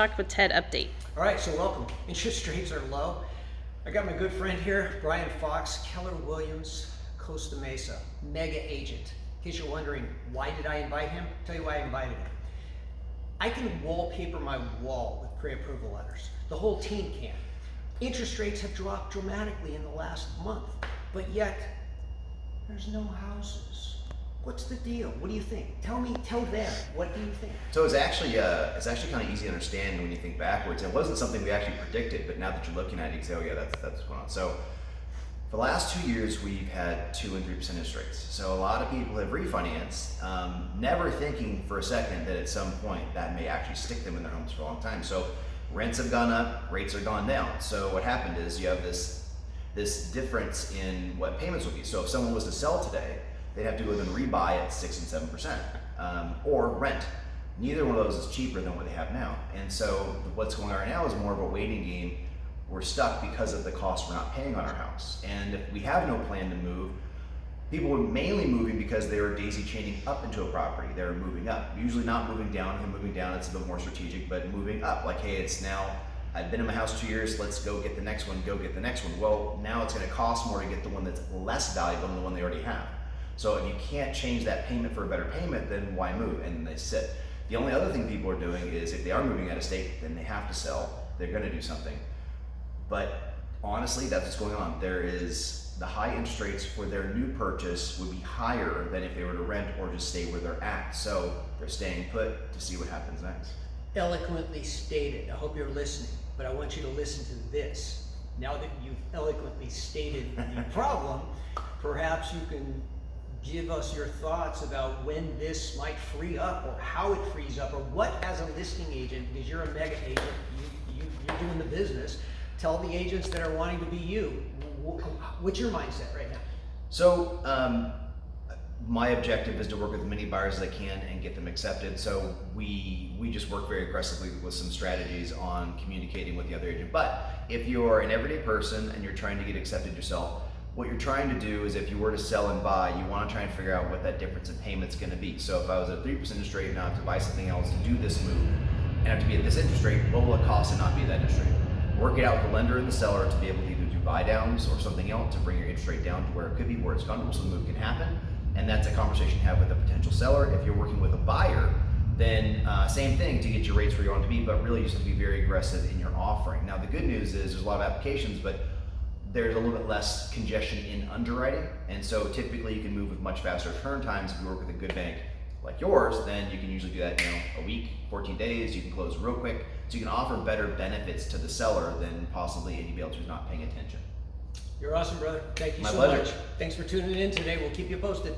Talk with Ted update. All right, so welcome. Interest rates are low. I got my good friend here, Brian Fox, Keller Williams, Costa Mesa, mega agent. In case you're wondering, why did I invite him? I'll tell you why I invited him. I can wallpaper my wall with pre-approval letters. The whole team can. Interest rates have dropped dramatically in the last month, but yet there's no houses. What's the deal? What do you think? Tell them, what do you think? So it's actually kind of easy to understand when you think backwards. It wasn't something we actually predicted, but now that you're looking at it, you say, oh yeah, that's what's going on. So for the last 2 years, we've had 2 and 3% interest rates. So a lot of people have refinanced, never thinking for a second that at some point that may actually stick them in their homes for a long time. So rents have gone up, rates are gone down. So what happened is you have this difference in what payments will be. So if someone was to sell today, they'd have to go then rebuy at 6 and 7%, or rent. Neither one of those is cheaper than what they have now. And so what's going on right now is more of a waiting game. We're stuck because of the cost we're not paying on our house. And if we have no plan to move, people are mainly moving because they are daisy chaining up into a property. They're moving up, usually not moving down. And moving down, it's a bit more strategic, but moving up, like, hey, it's now, I've been in my house 2 years, let's go get the next one, Well, now it's gonna cost more to get the one that's less valuable than the one they already have. So if you can't change that payment for a better payment, then why move? And they sit. The only other thing people are doing is if they are moving out of state, then they have to sell. They're gonna do something. But honestly, that's what's going on. There is the high interest rates for their new purchase would be higher than if they were to rent or just stay where they're at. So they're staying put to see what happens next. Eloquently stated. I hope you're listening, but I want you to listen to this. Now that you've eloquently stated the problem, perhaps you can give us your thoughts about when this might free up, or how it frees up, or what, as a listing agent, because you're a mega agent, you're doing the business, tell the agents that are wanting to be you. What's your mindset right now? So my objective is to work with as many buyers as I can and get them accepted. So we just work very aggressively with some strategies on communicating with the other agent. But if you're an everyday person and you're trying to get accepted yourself, what you're trying to do is, if you were to sell and buy, you want to try and figure out what that difference in payment's going to be. So if I was at 3% interest rate and I have to buy something else to do this move and I have to be at this interest rate, what will it cost to not be at that interest rate? Work it out with the lender and the seller to be able to either do buy downs or something else to bring your interest rate down to where it could be, where it's comfortable, so the move can happen. And that's a conversation you have with a potential seller. If you're working with a buyer, then same thing to get your rates where you want to be, but really just to be very aggressive in your offering. Now the good news is there's a lot of applications, but there's a little bit less congestion in underwriting, and so typically you can move with much faster turn times. If you work with a good bank like yours, then you can usually do that, a week, 14 days, you can close real quick. So you can offer better benefits to the seller than possibly anybody else who's not paying attention. You're awesome, brother. Thank you so much. Thanks for tuning in today. We'll keep you posted.